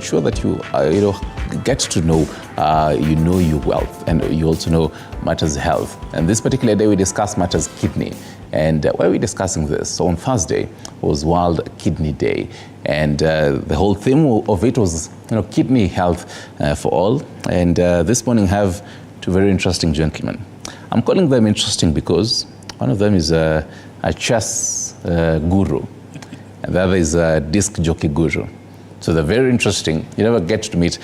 Sure that you get to know your wealth, and you also know matters health. And this particular day we discuss matters kidney. And why are we discussing this? So on Thursday was World Kidney Day, and the whole theme of it was kidney health for all. And this morning I have two very interesting gentlemen. I'm calling them interesting because one of them is a chess guru, and the other is a disc jockey guru. So they're very interesting. You never get to meet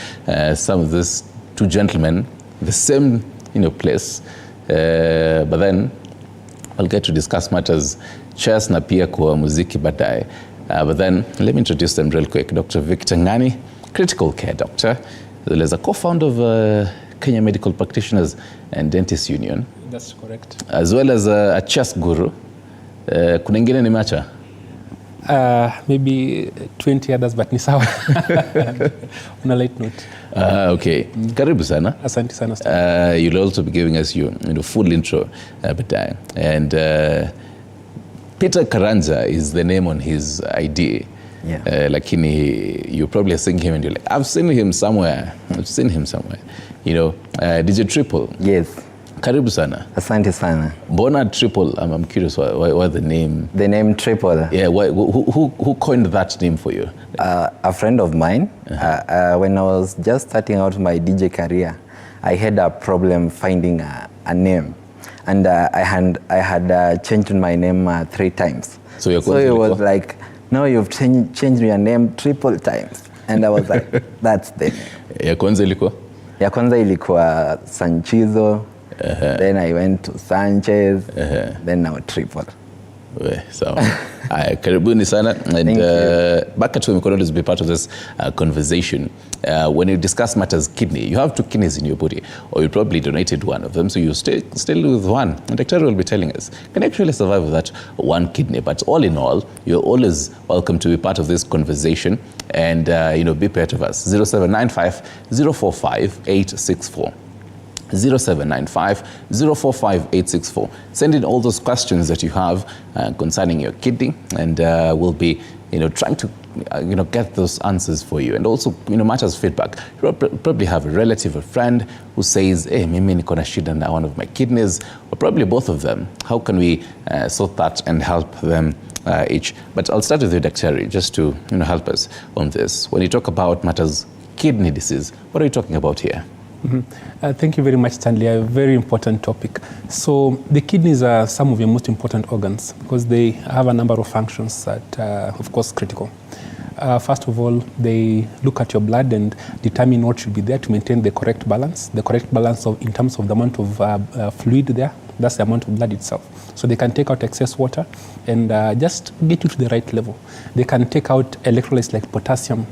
some of these two gentlemen in the same place, but then I'll get to discuss matters chess na pia kwa muziki baadaye. But then let me introduce them real quick. Dr. Victor Ngani, critical care doctor, as well as a co-founder of Kenya Medical Practitioners and Dentists Union. That's correct. As well as a chess guru. Kuna ingine ni macha? Maybe 20 others, but ni sawa. On a light note. Okay. Karibu sana. Asante sana. You'll also be giving us your full intro baadaye. And Peter Karanja is the name on his ID. Yeah. Lakini you probably are seeing him and you're like, I've seen him somewhere. DJ Triple. Yes. Karibu sana. Asante sana. Mbona Triple? I'm curious why the name. The name Triple. Yeah, who coined that name for you? A friend of mine. When I was just starting out my DJ career, I had a problem finding a name, and I had changed my name 3 times. So it was like, no, you've changed your name triple times, and I was like, that's the name. Ya kwanza ilikuwa? Ya kwanza ilikuwa Sanchizo. Then I went to Sanchez, then now Triple. So, karibuni sana. And back at home, you can always be part of this conversation. When you discuss matters kidney, you have 2 kidneys in your body, or you probably donated one of them, so you still with one. And the doctor will be telling us, you can actually survive with that 1 kidney. But all in all, you're always welcome to be part of this conversation and be part of us. 0795 045 864. 0795 045 864. Send in all those questions that you have concerning your kidney, and we'll be trying to get those answers for you. And also matters feedback. You probably have a relative or friend who says, hey, mimi niko na shida na one of my kidneys, or probably both of them. How can we sort that and help them each? But I'll start with you, Dr. just to help us on this. When you talk about matters kidney disease, what are you talking about here? Mm-hmm. Thank you very much, Stanley. A very important topic. So the kidneys are some of your most important organs because they have a number of functions that are, of course, critical. First of all, they look at your blood and determine what should be there to maintain the correct balance in terms of the amount of fluid there. That's the amount of blood itself. So they can take out excess water and just get you to the right level. They can take out electrolytes like potassium.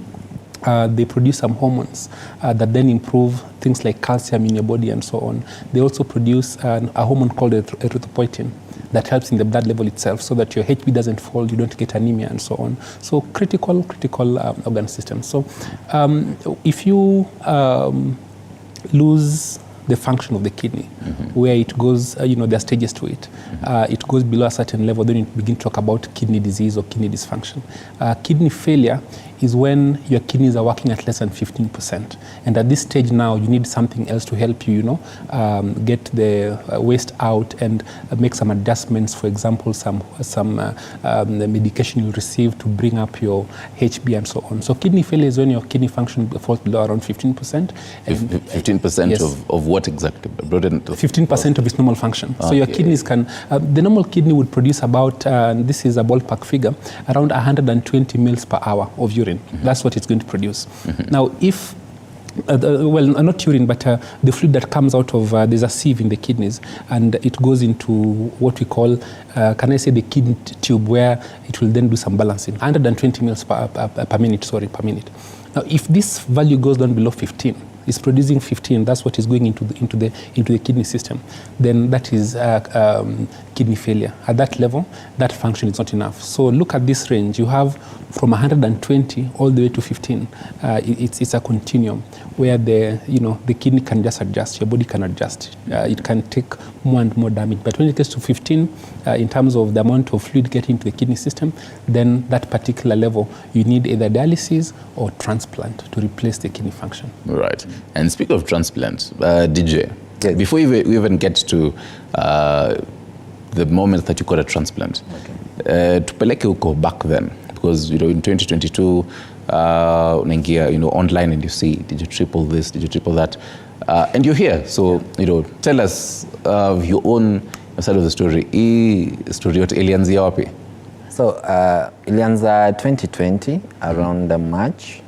They produce some hormones that then improve things like calcium in your body and so on. They also produce a hormone called erythropoietin that helps in the blood level itself so that your HB doesn't fall, you don't get anemia and so on. So critical organ system. So if you lose the function of the kidney, where it goes, there are stages to it. It goes below a certain level, then you begin to talk about kidney disease or kidney dysfunction. Kidney failure is when your kidneys are working at less than 15%. And at this stage now, you need something else to help you, get the waste out and make some adjustments. For example, some the medication you receive to bring up your HB and so on. So kidney failure is when your kidney function falls below around 15%. 15% yes. of what exactly? 15% of its normal function. Okay. So your kidneys can, the normal kidney would produce about, this is a ballpark figure, around 120 mils per hour of urine. That's what it's going to produce. Now, if, not urine, but the fluid that comes out of, there's a sieve in the kidneys, and it goes into what we call, can I say the kidney tube, where it will then do some balancing. 120 mils per minute. Now, if this value goes down below 15, is producing 15, that's what is going into the kidney system, then that is kidney failure. At that level, that function is not enough. So look at this range. You have from 120 all the way to 15. It's a continuum where the kidney can just adjust, your body can adjust. It can take more and more damage. But when it gets to 15, in terms of the amount of fluid getting into the kidney system, then that particular level, you need either dialysis or transplant to replace the kidney function. Right. And speak of transplant, DJ, yes. Before we even get to the moment that you got a transplant, tupeleke huko back then, because in 2022, unaingia online and you see, did you triple this, did you triple that, and you're here. So tell us your own side of the story. Story yote ilianzia wapi? So ilianza 2020 around March.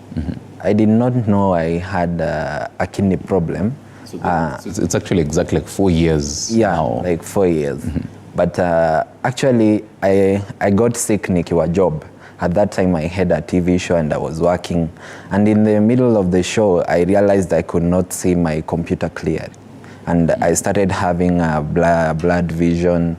I did not know I had a kidney problem. So it's actually exactly like 4 years now. Yeah, like 4 years. But actually, I got sick nikiwa job. At that time, I had a TV show and I was working. And in the middle of the show, I realized I could not see my computer clearly. And I started having blood vision.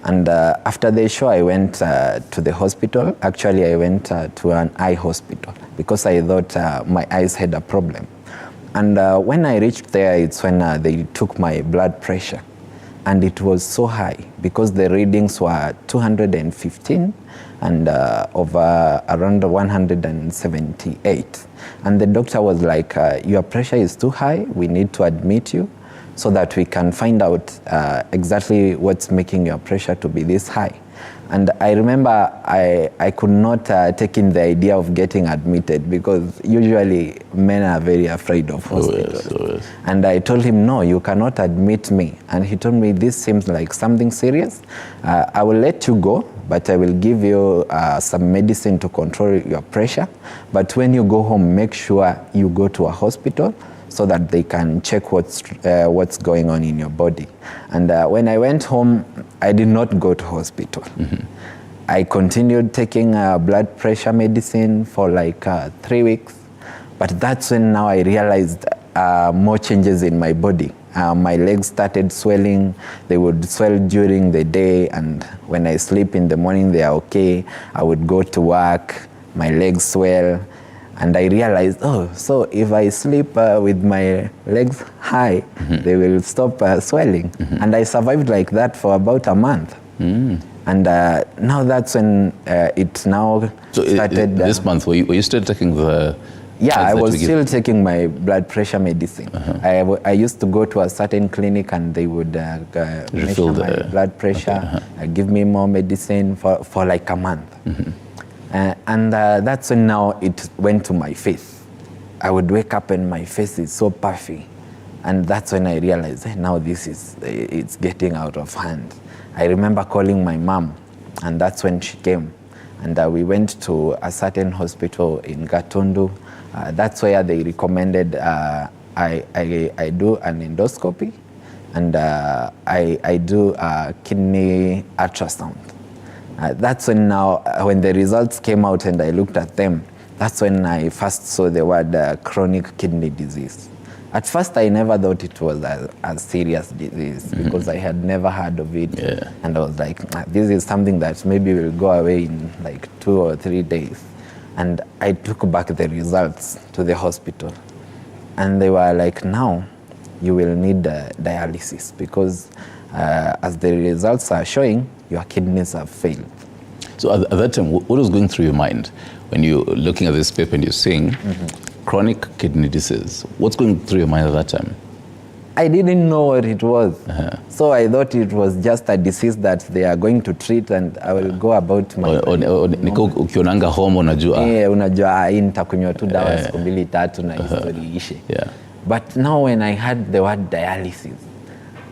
And after the show, I went to the hospital. Actually, I went to an eye hospital because I thought my eyes had a problem. And when I reached there, it's when they took my blood pressure. And it was so high because the readings were 215 and over around 178. And the doctor was like, your pressure is too high, we need to admit you so that we can find out exactly what's making your pressure to be this high. And I remember I could not take in the idea of getting admitted because usually men are very afraid of hospitals. Yes. And I told him, no, you cannot admit me. And he told me, this seems like something serious. I will let you go, but I will give you some medicine to control your pressure. But when you go home, make sure you go to a hospital so that they can check what's going on in your body. And when I went home, I did not go to hospital. I continued taking blood pressure medicine for like 3 weeks. But that's when now I realized more changes in my body. My legs started swelling. They would swell during the day, and when I sleep in the morning, they are okay. I would go to work, my legs swell. And I realized, so if I sleep with my legs high, they will stop swelling. And I survived like that for about a month. And now that's when it now started. This month, were you still taking the... Yeah, I was still taking my blood pressure medicine. I used to go to a certain clinic and they would measure my blood pressure, give me more medicine for like a month. And that's when now it went to my face. I would wake up and my face is so puffy. And that's when I realized, now it's getting out of hand. I remember calling my mom, and that's when she came. And we went to a certain hospital in Gatundu. That's where they recommended I do an endoscopy and I do a kidney ultrasound. That's when now, when the results came out and I looked at them, that's when I first saw the word chronic kidney disease. At first, I never thought it was a serious disease because I had never heard of it. Yeah. And I was like, this is something that maybe will go away in like 2 or 3 days. And I took back the results to the hospital. And they were like, now you will need dialysis because as the results are showing, your kidneys have failed. So at that time, what was going through your mind when you're looking at this paper and you're seeing chronic kidney disease? What's going through your mind at that time? I didn't know what it was. So I thought it was just a disease that they are going to treat and I will go about my... Ukionanga home unajua. Unajua hii nitakunywa tu dawa siku 2-3 na history ishe. But now when I heard the word dialysis,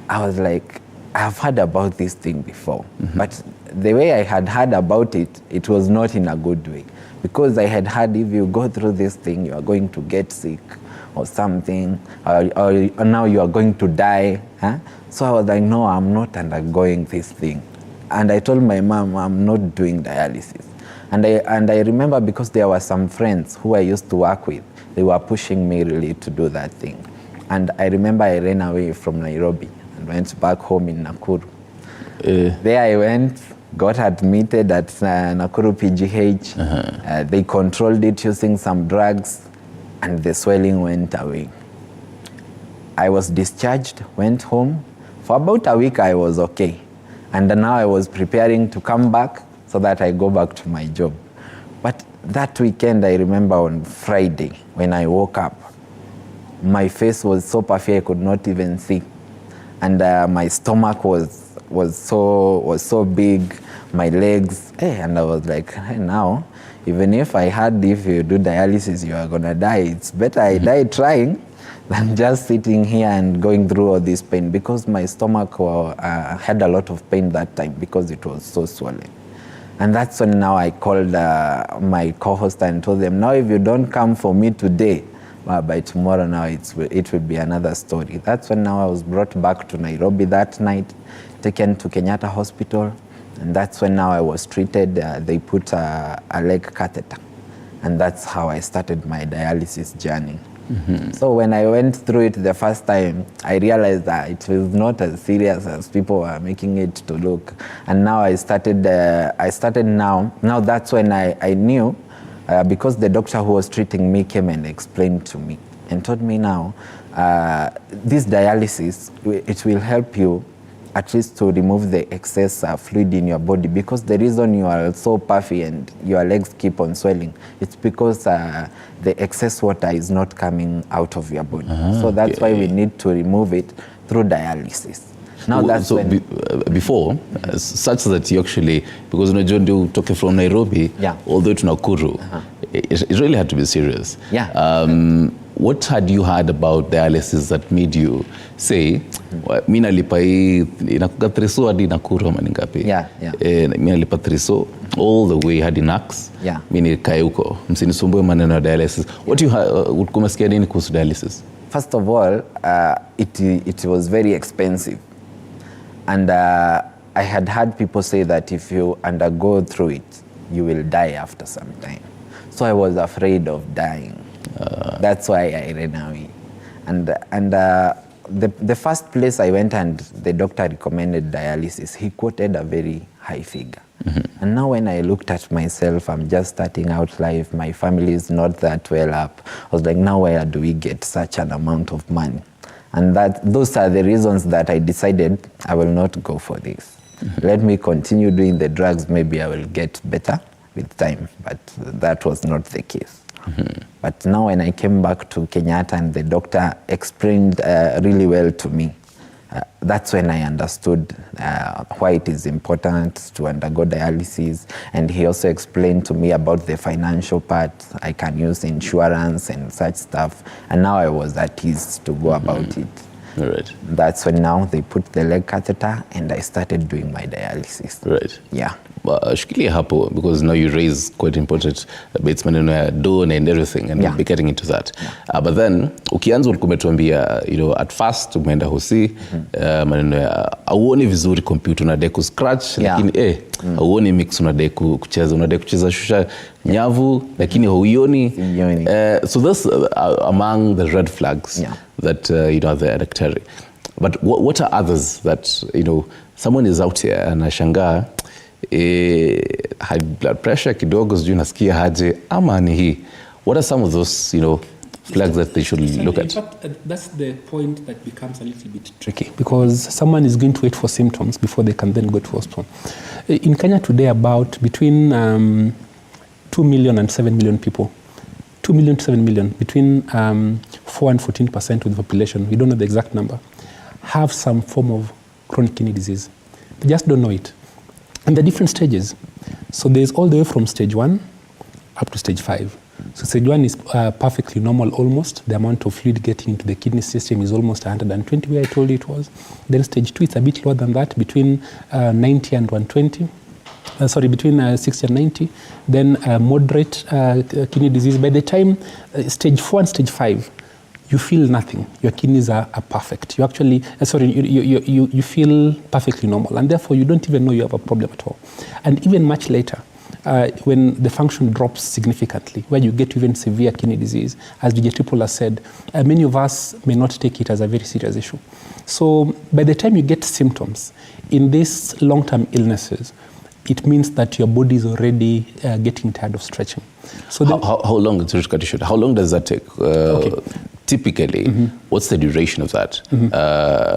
I was like, I've heard about this thing before. But the way I had heard about it, it was not in a good way. Because I had heard if you go through this thing, you are going to get sick or something, or now you are going to die. So I was like, no, I'm not undergoing this thing. And I told my mom, I'm not doing dialysis. And I remember because there were some friends who I used to work with. they were pushing me really to do that thing. And I remember I ran away from Nairobi and went back home in Nakuru. There I went, got admitted at Nakuru PGH. They controlled it using some drugs, and the swelling went away. I was discharged, went home. For about a week, I was okay. And now I was preparing to come back so that I go back to my job. But that weekend, I remember on Friday, when I woke up, my face was so puffy I could not even see. And my stomach was so big, my legs, and I was like, hey, now, even if you do dialysis, you are gonna die. It's better I die trying than just sitting here and going through all this pain, because my stomach had a lot of pain that time because it was so swollen. And that's when now I called my co-host and told them, now if you don't come for me today, by tomorrow now it will be another story. That's when now I was brought back to Nairobi that night, taken to Kenyatta Hospital, and that's when now I was treated. They put a leg catheter, and that's how I started my dialysis journey. So when I went through it the first time, I realized that it was not as serious as people were making it to look. And now I started now that's when I knew, because the doctor who was treating me came and explained to me and told me now, this dialysis, it will help you at least to remove the excess fluid in your body, because the reason you are so puffy and your legs keep on swelling, it's because the excess water is not coming out of your body. So that's why we need to remove it through dialysis. Now that's so when before, such that you actually, because when you took from Nairobi all the way to Nakuru, it really had to be serious. What had you heard about dialysis that made you say, mimi nalipa hii inakuga 3 hadi Nakuru ama ngapi? Mimi nalipa 3 all the way hadi Nax. Mimi nikae huko. Msinisumbue maneno ya dialysis. What you kumesikia nini kuhusu dialysis? First of all, it was very expensive. And I had heard people say that if you undergo through it, you will die after some time. So I was afraid of dying. That's why I ran away. And the first place I went and the doctor recommended dialysis, he quoted a very high figure. And now when I looked at myself, I'm just starting out life, my family is not that well up. I was like, now where do we get such an amount of money? And those are the reasons that I decided I will not go for this. Let me continue doing the drugs, maybe I will get better with time. But that was not the case. But now when I came back to Kenyatta and the doctor explained really well to me, that's when I understood why it is important to undergo dialysis. And he also explained to me about the financial part. I can use insurance and such stuff. And now I was at ease to go about it. Right. That's when now they put the leg catheter and I started doing my dialysis. Right. Yeah. Shikilia hapo, because now you raise quite important bits, maneno ya dawn and everything, and we'll be getting into that. But then, ukianza ulikuwa umetuambia, at first umeenda hosi, maneno ya auoni vizuri computer, unadai kuscratch, lakini auoni mix, unadai kucheza shusha nyavu, lakini hauioni. So this among the red flags that the daktari. But what are others that someone is out here anashangaa high blood pressure kidogo, sijui nasikia haje ama ni hii? What are some of those flags that they should look at? In fact, that's the point that becomes a little bit tricky, because someone is going to wait for symptoms before they can then go to hospital. In Kenya today, about between 2 million and 7 million people, 2 million to 7 million, between 4 and 14% of the population, we don't know the exact number, have some form of chronic kidney disease. They just don't know it. And the different stages. So there's all the way from stage 1 up to stage 5. So stage 1 is perfectly normal almost. The amount of fluid getting into the kidney system is almost 120, where I told you it was. Then stage 2, it's a bit lower than that, between 90 and 120. Between 60 and 90. Then moderate kidney disease. By the time stage 4 and stage 5, you feel nothing. Your kidneys are perfect. You actually, you feel perfectly normal, and therefore you don't even know you have a problem at all. And even much later, when the function drops significantly, where you get even severe kidney disease, as DJ Triple has said, many of us may not take it as a very serious issue. So by the time you get symptoms in these long-term illnesses, it means that your body is already getting tired of stretching. So how long, how long does that take? Typically, what's the duration of that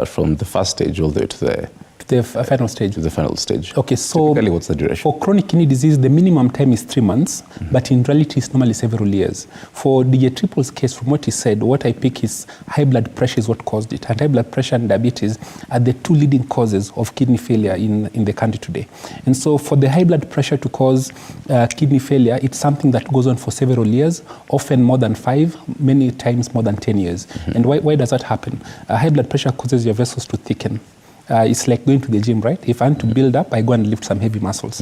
from the first stage all the way to the final stage? To the final stage. Okay, so typically, what's the duration? For chronic kidney disease, the minimum time is 3 months, but in reality, it's normally several years. For DJ Triple's case, from what he said, what I pick is high blood pressure is what caused it. And high blood pressure and diabetes are the two leading causes of kidney failure in the country today. And so for the high blood pressure to cause kidney failure, it's something that goes on for several years, often more than 5, many times more than 10 years. And why does that happen? High blood pressure causes your vessels to thicken. It's like going to the gym, right? If I want to build up, I go and lift some heavy muscles.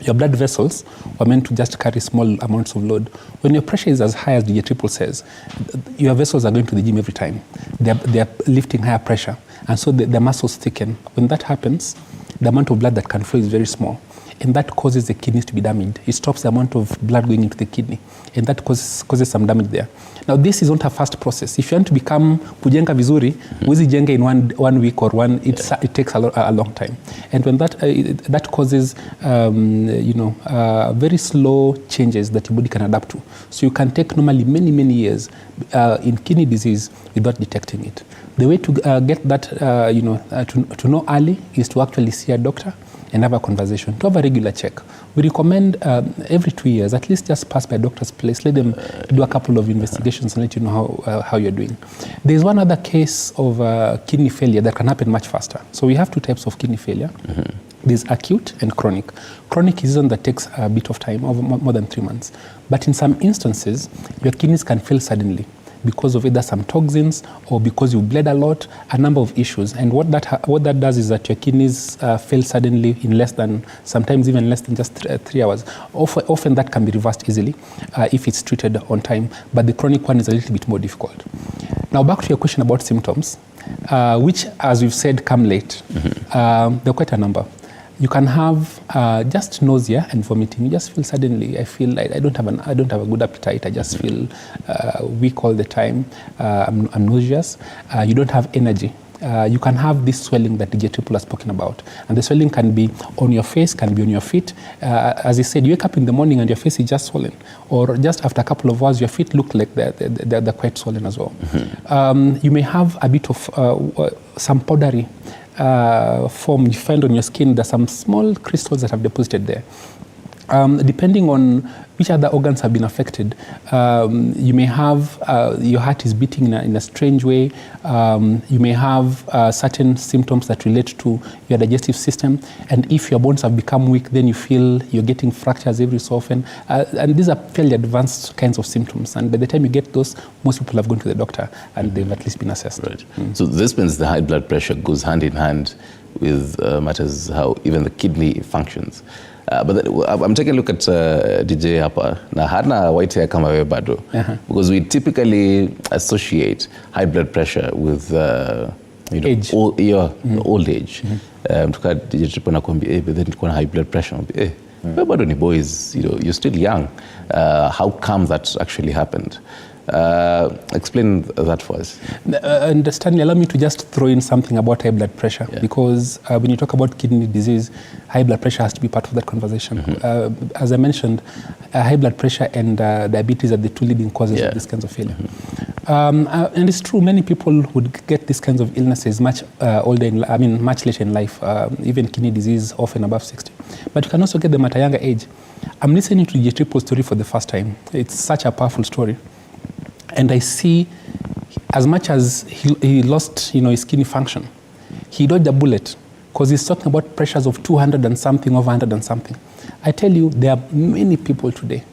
Your blood vessels are meant to just carry small amounts of load. When your pressure is as high as DJ Triple says, your vessels are going to the gym every time. They're lifting higher pressure, and so the muscles thicken. When that happens, the amount of blood that can flow is very small, and that causes the kidneys to be damaged. It stops the amount of blood going into the kidney, and that causes some damage there. Now, this is not a fast process. If you want to become kujenga vizuri, huwezi jenga in one week or it takes a long time. And when that causes, very slow changes that your body can adapt to. So you can take normally many years in kidney disease without detecting it. The way to get that, to know early is to actually see a doctor and have a conversation, to have a regular check. We recommend every 2 years, at least just pass by a doctor's place, let them do a couple of investigations and let you know how you're doing. There's one other case of kidney failure that can happen much faster. So we have 2 types of kidney failure. There's acute and chronic. Chronic is one that takes a bit of time, over more than 3 months. But in some instances, your kidneys can fail suddenly because of either some toxins or because you bled a lot, a number of issues. And what that does is that your kidneys fail suddenly in sometimes even less than just 3 hours. Often that can be reversed easily if it's treated on time, but the chronic one is a little bit more difficult. Now back to your question about symptoms, which, as we've said, come late. There are quite a number. You can have just nausea and vomiting. You just feel suddenly, I feel like I don't have a good appetite. I just feel weak all the time. I'm nauseous. You don't have energy. You can have this swelling that DJ Triple has spoken about. And the swelling can be on your face, can be on your feet. As he said, you wake up in the morning and your face is just swollen. Or just after a couple of hours, your feet look like they're quite swollen as well. You may have a bit of some powdery form you find on your skin. There's some small crystals that have deposited there. Depending on which other organs have been affected, you may have your heart is beating in a strange way. You may have certain symptoms that relate to your digestive system. And if your bones have become weak, then you feel you're getting fractures every so often. And these are fairly advanced kinds of symptoms. And by the time you get those, most people have gone to the doctor and they've at least been assessed. Right. So this means the high blood pressure goes hand in hand with matters how even the kidney functions. But I'm taking a look at DJ hapa na hana white hair kama wewe bado, because we typically associate high blood pressure with age. Old age. Tuka DJ Triple nakwambia but then nilikuwa na high blood pressure, wewe bado ni boys, you're still young. How come that actually happened? Explain that for us. Stanley, allow me to just throw in something about high blood pressure, because when you talk about kidney disease, high blood pressure has to be part of that conversation. As I mentioned, high blood pressure and diabetes are the 2 leading causes of these kinds of failure. And it's true, many people would get these kinds of illnesses much much later in life, even kidney disease often above 60. But you can also get them at a younger age. I'm listening to the Triple story for the first time. It's such a powerful story. And I see, as much as he lost, his kidney function, he dodged a bullet, because he's talking about pressures of 200 and something, over 100 and something. I tell you, there are many people today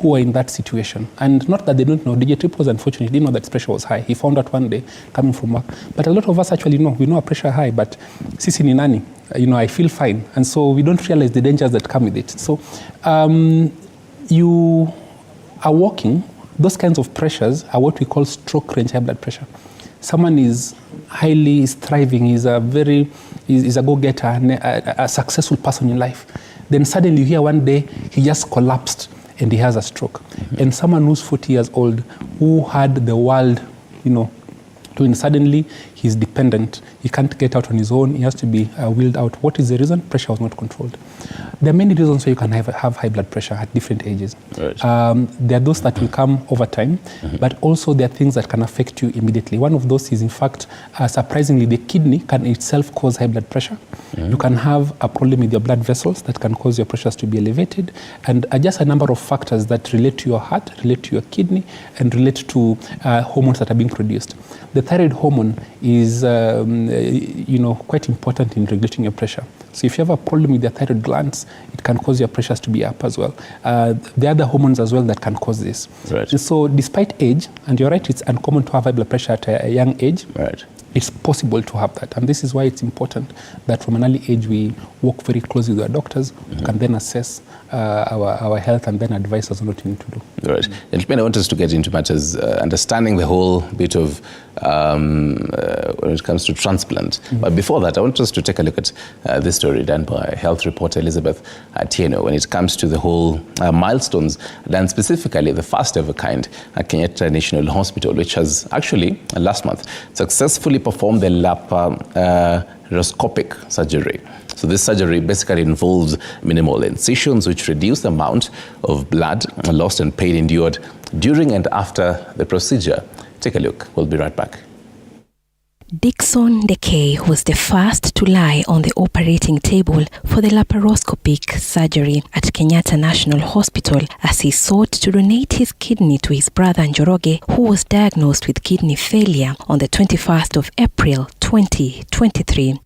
who are in that situation. And not that they don't know. DJ Triple, unfortunately, didn't know that his pressure was high. He found out one day coming from work. But a lot of us actually know. We know our pressure high, but sisi ni nani? I feel fine. And so we don't realize the dangers that come with it. So you are walking. Those kinds of pressures are what we call stroke range high blood pressure. Someone is thriving, is a go-getter, a successful person in life. Then suddenly you hear one day he just collapsed and he has a stroke. And someone who's 40 years old who had the world, doing, suddenly he's dependent. He can't get out on his own. He has to be wheeled out. What is the reason? Pressure was not controlled. There are many reasons why you can have high blood pressure at different ages. Right. There are those that will come over time, but also there are things that can affect you immediately. One of those is, in fact, surprisingly, the kidney can itself cause high blood pressure. You can have a problem with your blood vessels that can cause your pressures to be elevated, and just a number of factors that relate to your heart, relate to your kidney, and relate to hormones that are being produced. The thyroid hormone is, quite important in regulating your pressure. So if you have a problem with your thyroid glands, it can cause your pressures to be up as well. There are other hormones as well that can cause this. Right. So despite age, and you're right, it's uncommon to have high blood pressure at a young age. Right. It's possible to have that. And this is why it's important that from an early age we work very closely with our doctors, who can then assess our health and then advise us on what we need to do. Right. And I want us to get into matters, understanding the whole bit of when it comes to transplant. But before that, I want us to take a look at this story done by health reporter Elizabeth Tieno when it comes to the whole milestones done specifically the first of a kind at Kenyatta National Hospital, which has actually last month successfully performed the laparoscopic surgery. So this surgery basically involves minimal incisions which reduce the amount of blood lost and pain endured during and after the procedure. Take a look. We'll be right back. Dickson Dekay was the first to lie on the operating table for the laparoscopic surgery at Kenyatta National Hospital as he sought to donate his kidney to his brother Njoroge, who was diagnosed with kidney failure on the 21st of April 2023.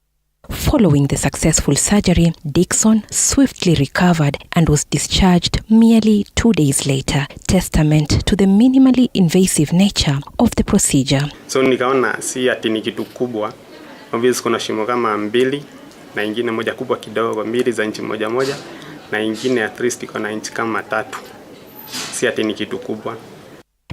Following the successful surgery, Dickson swiftly recovered and was discharged merely 2 days later, testament to the minimally invasive nature of the procedure. So nikaona si ati ni kitu kubwa. Obviously kuna shimo kama mbili na ingine moja kubwa kidogo, mbili za inchi moja moja na ingine at least iko na inchi kama 3. Si ati ni kitu kubwa.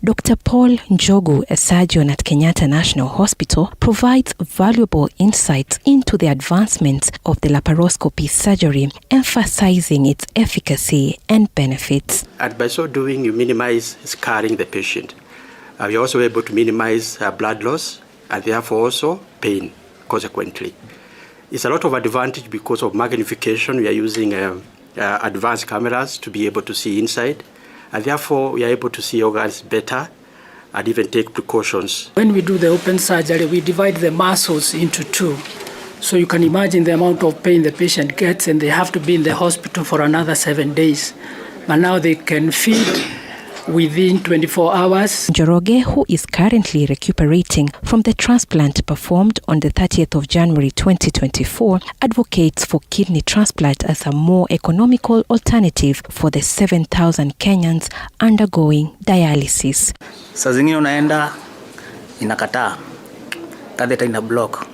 Dr. Paul Njogu, a surgeon at Kenyatta National Hospital, provides valuable insights into the advancements of the laparoscopy surgery, emphasizing its efficacy and benefits. And by so doing, you minimize scarring the patient. You're also able to minimize blood loss and therefore also pain, consequently. It's a lot of advantage because of magnification. We are using advanced cameras to be able to see inside. And therefore, we are able to see organs better and even take precautions. When we do the open surgery, we divide the muscles into 2. So you can imagine the amount of pain the patient gets, and they have to be in the hospital for another 7 days. But now they can feed within 24 hours. Njoroge, who is currently recuperating from the transplant performed on the 30th of January 2024, advocates for kidney transplant as a more economical alternative for the 7,000 Kenyans undergoing dialysis. Saa zingine unaenda inakataa, catheter ina block.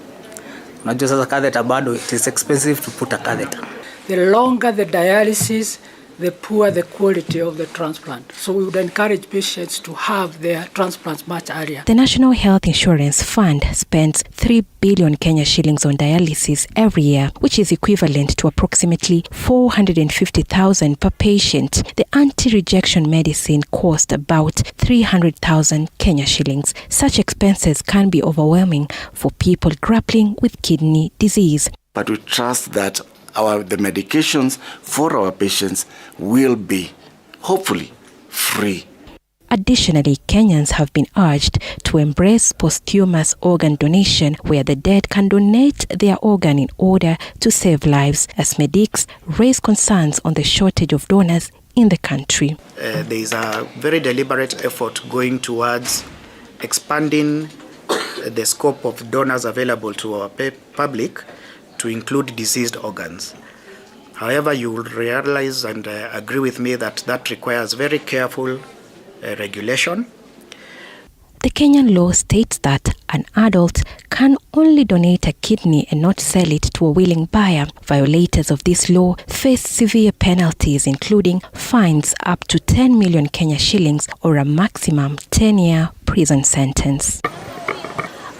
Unajua sasa catheter bado, it is expensive to put a catheter. The longer the dialysis, the poorer the quality of the transplant. So we would encourage patients to have their transplants much earlier. The National Health Insurance Fund spends 3 billion Kenya shillings on dialysis every year, which is equivalent to approximately 450,000 per patient. The anti-rejection medicine costs about 300,000 Kenya shillings. Such expenses can be overwhelming for people grappling with kidney disease. But we trust that the medications for our patients will be, hopefully, free. Additionally, Kenyans have been urged to embrace posthumous organ donation, where the dead can donate their organ in order to save lives, as medics raise concerns on the shortage of donors in the country. There is a very deliberate effort going towards expanding the scope of donors available to our public to include diseased organs. However, you will realize and agree with me that that requires very careful regulation. The Kenyan law states that an adult can only donate a kidney and not sell it to a willing buyer. Violators of this law face severe penalties, including fines up to 10 million Kenya shillings or a maximum 10-year prison sentence.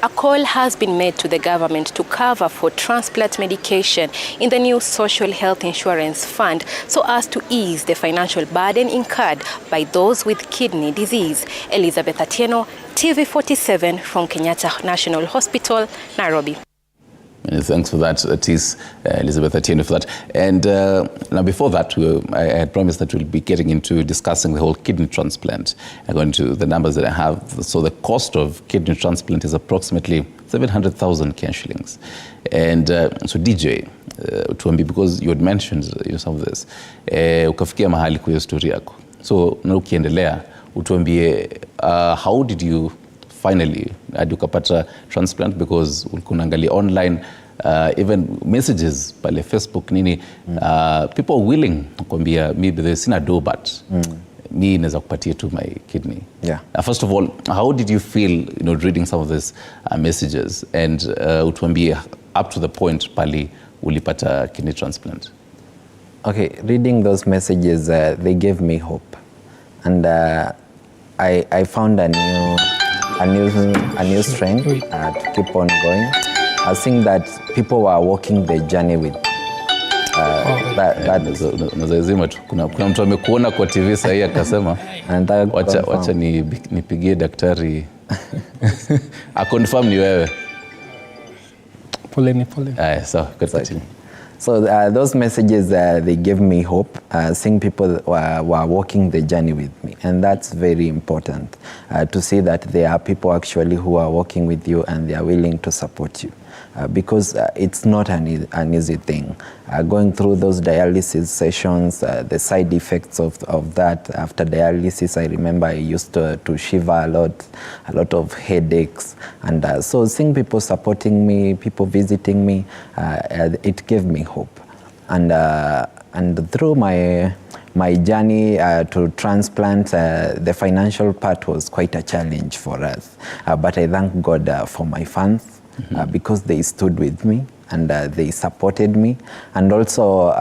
A call has been made to the government to cover for transplant medication in the new Social Health Insurance Fund so as to ease the financial burden incurred by those with kidney disease. Elizabeth Atieno, TV47 from Kenyatta National Hospital, Nairobi. Many thanks for that. That is Elizabeth Atieno for that. And now before that, I had promised that we'll be getting into discussing the whole kidney transplant. According to the numbers that I have, so the cost of kidney transplant is approximately 700,000 Kenyan shillings. And so DJ, tuambi, because you had mentioned some of this, ukafikia mahali kwa story yako. So na ukiendelea, utuambie how did you finally hadi ukapata transplant, because unaangalia online even messages pale Facebook nini, people are willing kuambia maybe there's sina do but me naweza kupatia tu my kidney. Yeah. First of all, how did you feel reading some of these messages, and utuambie up to the point pale ulipata kidney transplant? Okay, reading those messages, they gave me hope, and I found a new strength to keep on going. I think that people were walking the journey with kuna mtu amekuona kwa TV sasa hii akasema wacha nipigie daktari a confirm ni wewe. Pole. So continue. So those messages, they gave me hope, seeing people were walking the journey with me. And that's very important, to see that there are people actually who are walking with you and they are willing to support you. Because it's not an easy thing. Going through those dialysis sessions, the side effects of that after dialysis, I remember I used to shiver a lot of headaches. And so seeing people supporting me, people visiting me, it gave me hope. And through my journey to transplant, the financial part was quite a challenge for us. But I thank God for my fans. Because they stood with me and they supported me, and also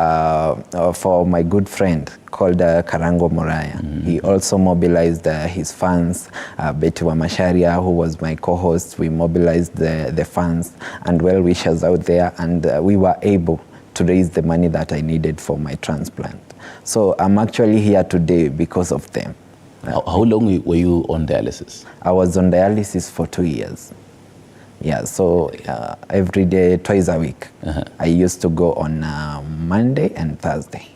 for my good friend called Karango Moraya. He also mobilized his funds. Betty Wamasharia, who was my co-host, we mobilized the funds and well-wishers out there, and we were able to raise the money that I needed for my transplant. So I'm actually here today because of them. How long were you on dialysis? I was on dialysis for 2 years. Yeah, so every day, twice a week. I used to go on Monday and Thursday.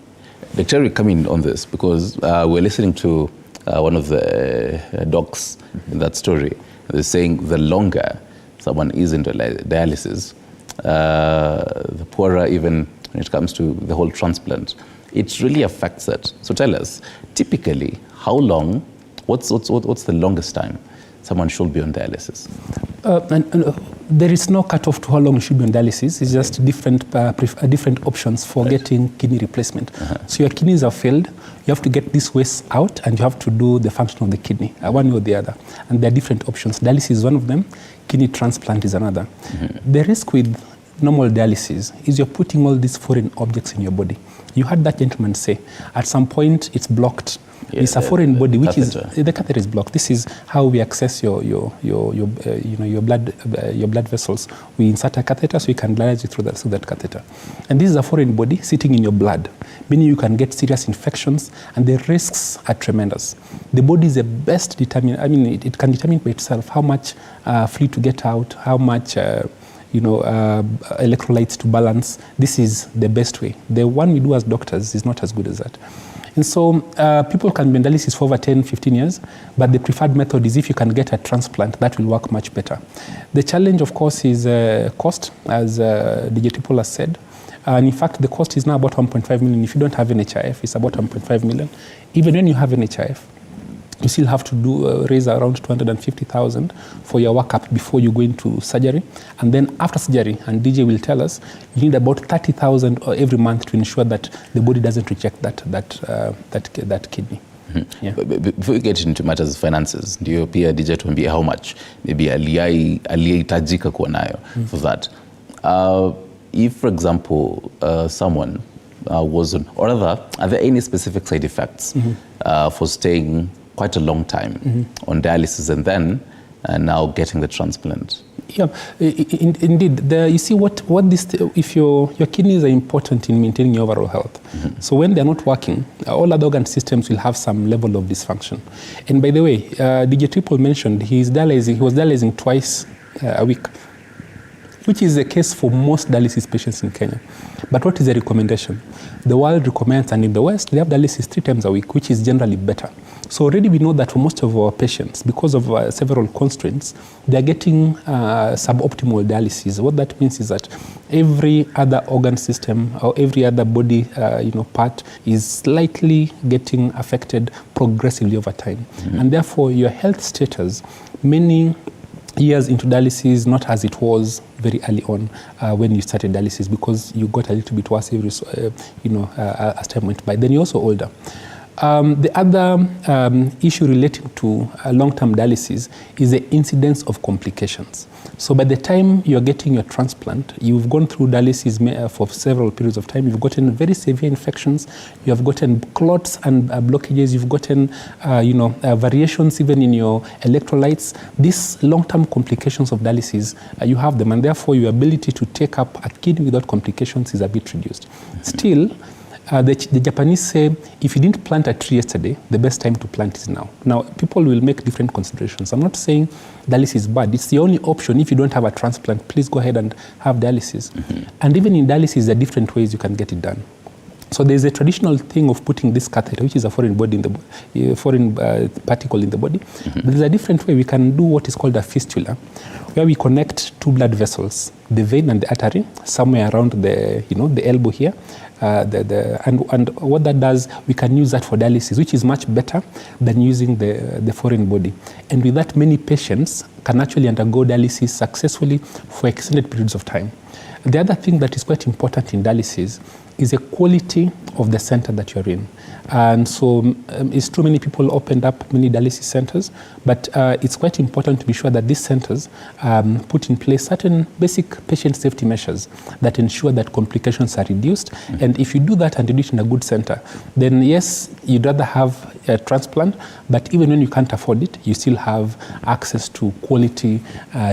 Dr. Coming on this, because we're listening to one of the docs in that story. They're saying the longer someone is into dialysis, the poorer even when it comes to the whole transplant. It really affects it. So tell us, typically, how long, what's the longest time someone should be on dialysis? There is no cutoff to how long you should be on dialysis. It's just different options for getting kidney replacement. So your kidneys are failed, you have to get this waste out, and you have to do the function of the kidney, one way or the other. And there are different options. Dialysis is one of them, kidney transplant is another. The risk with normal dialysis is you're putting all these foreign objects in your body. You heard that gentleman say, at some point it's blocked. Yeah, it's a foreign body, which catheter. The catheter is blocked. This is how we access your blood vessels. We insert a catheter so we can dialyze you through that catheter. And this is a foreign body sitting in your blood, meaning you can get serious infections, and the risks are tremendous. The body is the best determiner. I mean, it can determine by itself how much fluid to get out, how much electrolytes to balance. This is the best way. The one we do as doctors is not as good as that. And so people can be on dialysis for over 10, 15 years, but the preferred method is if you can get a transplant, that will work much better. The challenge, of course, is cost, as DJ Tipol has said. And in fact, the cost is now about 1.5 million. If you don't have NHIF, it's about 1.5 million. Even when you have NHIF, you still have to raise around 250,000 for your workup before you go into surgery. And then after surgery, and DJ will tell us, you need about 30,000 every month to ensure that the body doesn't reject that kidney. Yeah. Before we get into matters of finances, ndio pia DJ tuambie how much maybe aliyehitajika kuwa nayo for that. If, for example, someone was on, or rather, are there any specific side effects for staying quite a long time on dialysis and then now getting the transplant? Yeah, indeed. You see, what this, if your kidneys are important in maintaining your overall health. So when they're not working, all other organ systems will have some level of dysfunction. And by the way, DJ Triple mentioned he was dialyzing twice a week, which is the case for most dialysis patients in Kenya. But what is the recommendation? The world recommends, and in the West, they have dialysis 3 times a week, which is generally better. So already we know that for most of our patients, because of several constraints, they're getting suboptimal dialysis. What that means is that every other organ system or every other body part is slightly getting affected progressively over time. And therefore, your health status, many years into dialysis, not as it was very early on when you started dialysis, because you got a little bit worse every, as time went by. Then you're also older. The other issue relating to long-term dialysis is the incidence of complications. So by the time you're getting your transplant, you've gone through dialysis for several periods of time. You've gotten very severe infections. You have gotten clots and blockages. You've gotten, variations even in your electrolytes. These long-term complications of dialysis, you have them, and therefore your ability to take up a kidney without complications is a bit reduced. Still, the Japanese say, if you didn't plant a tree yesterday, the best time to plant is now. Now, people will make different considerations. I'm not saying dialysis is bad. It's the only option. If you don't have a transplant, please go ahead and have dialysis. And even in dialysis, there are different ways you can get it done. So there's a traditional thing of putting this catheter, which is a foreign body in the foreign particle in the body. But there's a different way. We can do what is called a fistula, where we connect 2 blood vessels, the vein and the artery, somewhere around the elbow here. And what that does, we can use that for dialysis, which is much better than using the foreign body. And with that, many patients can actually undergo dialysis successfully for extended periods of time. The other thing that is quite important in dialysis is the quality of the center that you're in. And so it's true, many people opened up many dialysis centers, but it's quite important to be sure that these centers put in place certain basic patient safety measures that ensure that complications are reduced. And if you do that and do it in a good center, then yes, you'd rather have a transplant, but even when you can't afford it, you still have access to quality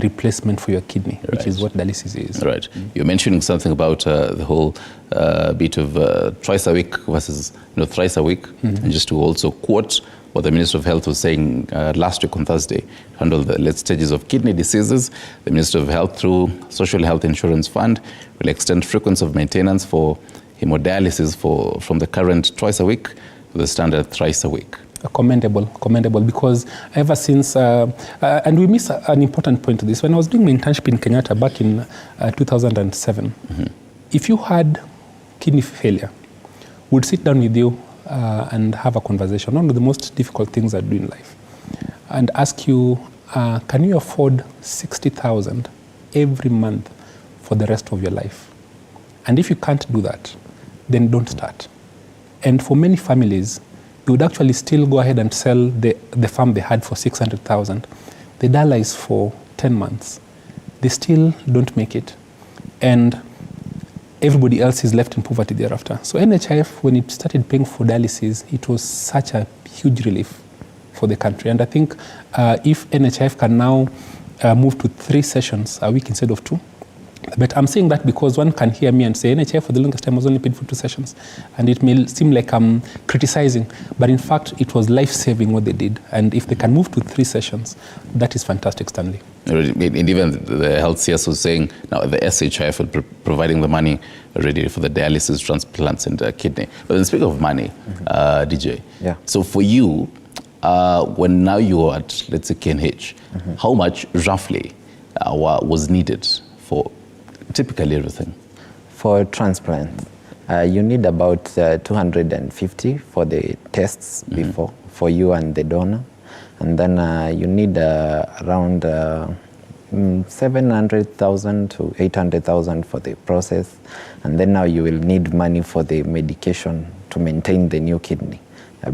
replacement for your kidney, which is what dialysis is. Right. You're mentioning something about the whole bit of twice a week versus thrice a week. And just to also quote what the Minister of Health was saying last week on Thursday, to handle the late stages of kidney diseases, the Minister of Health, through Social Health Insurance Fund, will extend frequency of maintenance for hemodialysis from the current twice a week to the standard thrice a week. Commendable, because ever since, and we miss an important point to this. When I was doing my internship in Kenyatta back in 2007, if you had kidney failure, we'd sit down with you and have a conversation, one of the most difficult things I do in life, and ask you, can you afford 60,000 every month for the rest of your life? And if you can't do that, then don't start. And for many families, they would actually still go ahead and sell the farm they had for 600,000. They dialyze for 10 months. They still don't make it. And everybody else is left in poverty thereafter. So NHIF, when it started paying for dialysis, it was such a huge relief for the country. And I think if NHIF can now move to 3 sessions a week instead of 2, but I'm saying that because one can hear me and say NHIF for the longest time was only paid for 2 sessions. And it may seem like I'm criticizing, but in fact, it was life-saving what they did. And if they can move to 3 sessions, that is fantastic, Stanley. And even the health CS was saying now the SHIF are providing the money already for the dialysis, transplants, and kidney. But then speaking of money, DJ, so for you, when now you're at, let's say, KNH, how much roughly was needed for typically everything? For transplant, you need about 250 for the tests before, for you and the donor. And then you need around 700,000 to 800,000 for the process. And then now you will need money for the medication to maintain the new kidney,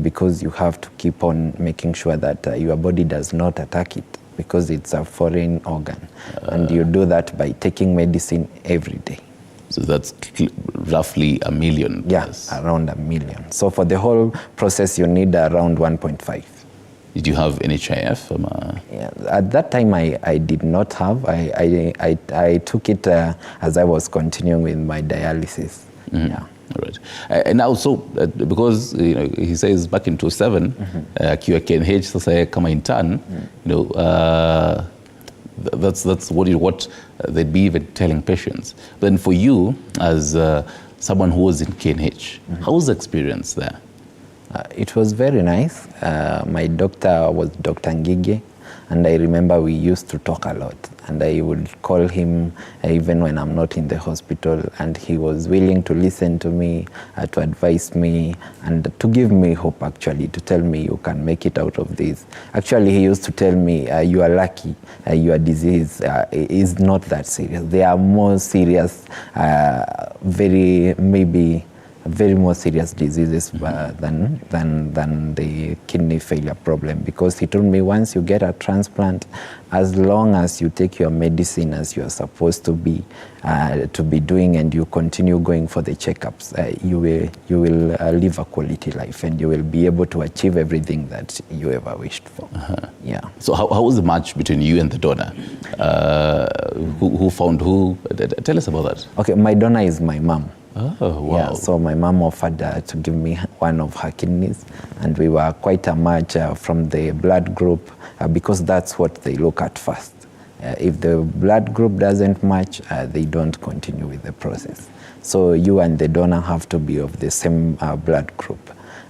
because you have to keep on making sure that your body does not attack it, because it's a foreign organ. And you do that by taking medicine every day. So that's roughly $1 million. Yeah, around $1 million. So for the whole process, you need around 1.5. Did you have NHIF? Yeah, at that time, I did not have. I took it as I was continuing with my dialysis. Yeah. All right. And also, because he says back in 2007, QKNH sasa kama intern, that's what they'd be even telling patients. Then for you, as someone who was in KNH, how was the experience there? It was very nice. My doctor was Dr. Ngige, and I remember we used to talk a lot. And I would call him even when I'm not in the hospital, and he was willing to listen to me, to advise me, and to give me hope, actually, to tell me you can make it out of this. Actually, he used to tell me, you are lucky, your disease is not that serious. They are more serious, very more serious diseases than the kidney failure problem, because he told me once you get a transplant, as long as you take your medicine as you're supposed to be doing, and you continue going for the checkups, you will live a quality life, and you will be able to achieve everything that you ever wished for. Yeah. So how was the match between you and the donor? Who found who? Tell us about that. Okay, my donor is my mom. Oh, wow. Yeah, so my mom offered to give me one of her kidneys, and we were quite a match from the blood group, because that's what they look at first. If the blood group doesn't match, they don't continue with the process. So you and the donor have to be of the same blood group.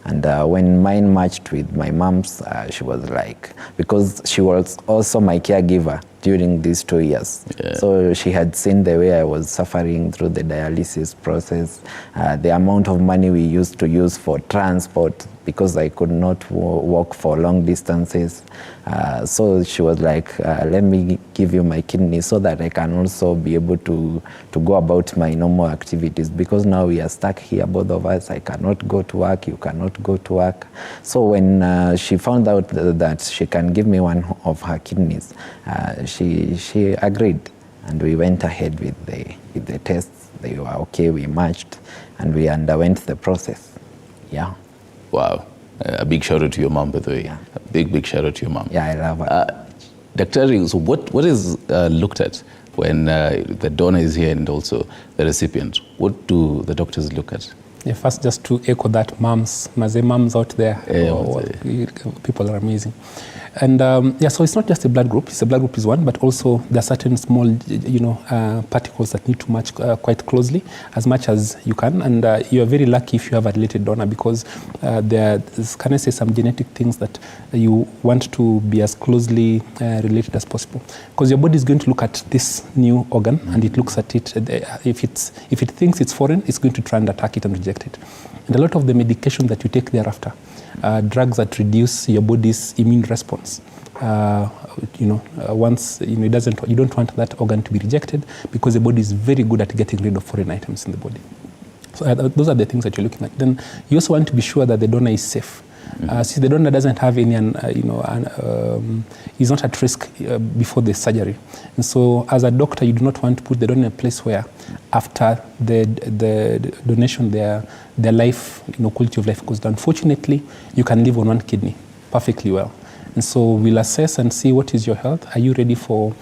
And when mine matched with my mom's, she was like, because she was also my caregiver during these 2 years. Yeah. So she had seen the way I was suffering through the dialysis process, the amount of money we used to use for transport, because I could not walk for long distances. So she was like, let me give you my kidney so that I can also be able to go about my normal activities, because now we are stuck here, both of us. I cannot go to work, you cannot go to work. So when she found out that she can give me one of her kidneys, she agreed, and we went ahead with the tests. They were okay, we matched, and we underwent the process. Yeah. Wow. A big shout out to your mom, by the way. Yeah. A big shout out to your mom. Yeah, I love her. Dr. So what is looked at when the donor is here and also the recipient? What do the doctors look at? Yeah, first, just to echo that, moms out there, people are amazing. And so it's not just a blood group. The blood group is one, but also there are certain small, particles that need to match quite closely, as much as you can. And you are very lucky if you have a related donor, because there are, can I say, some genetic things that you want to be as closely related as possible. Because your body is going to look at this new organ, and it looks at it. If it thinks it's foreign, it's going to try and attack it and reject it. And a lot of the medication that you take thereafter, drugs that reduce your body's immune response. Once you don't want that organ to be rejected, because the body is very good at getting rid of foreign items in the body. So those are the things that you're looking at. Then you also want to be sure that the donor is safe. See, the donor doesn't have any, he's not at risk before the surgery. And so as a doctor, you do not want to put the donor in a place where after the donation, their life, quality of life goes down. Fortunately, you can live on one kidney perfectly well. And so we'll assess and see what is your health. Are you ready for,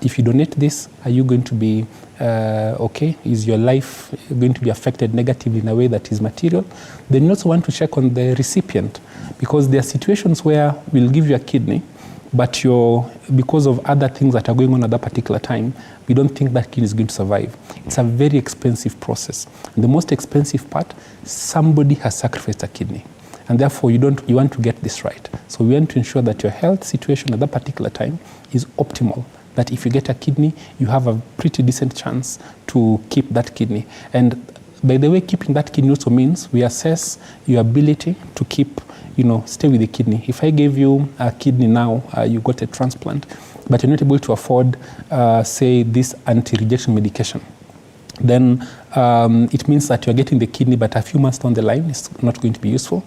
if you donate this, are you going to be okay? Is your life going to be affected negatively in a way that is material? Then you also want to check on the recipient, because there are situations where we'll give you a kidney, but because of other things that are going on at that particular time, we don't think that kidney is going to survive. It's a very expensive process. And the most expensive part, somebody has sacrificed a kidney. And therefore, you want to get this right. So we want to ensure that your health situation at that particular time is optimal. That if you get a kidney, you have a pretty decent chance to keep that kidney. And by the way, keeping that kidney also means we assess your ability to keep, stay with the kidney. If I gave you a kidney now, you got a transplant, but you're not able to afford, say, this anti-rejection medication, then it means that you're getting the kidney, but a few months down the line, it's not going to be useful.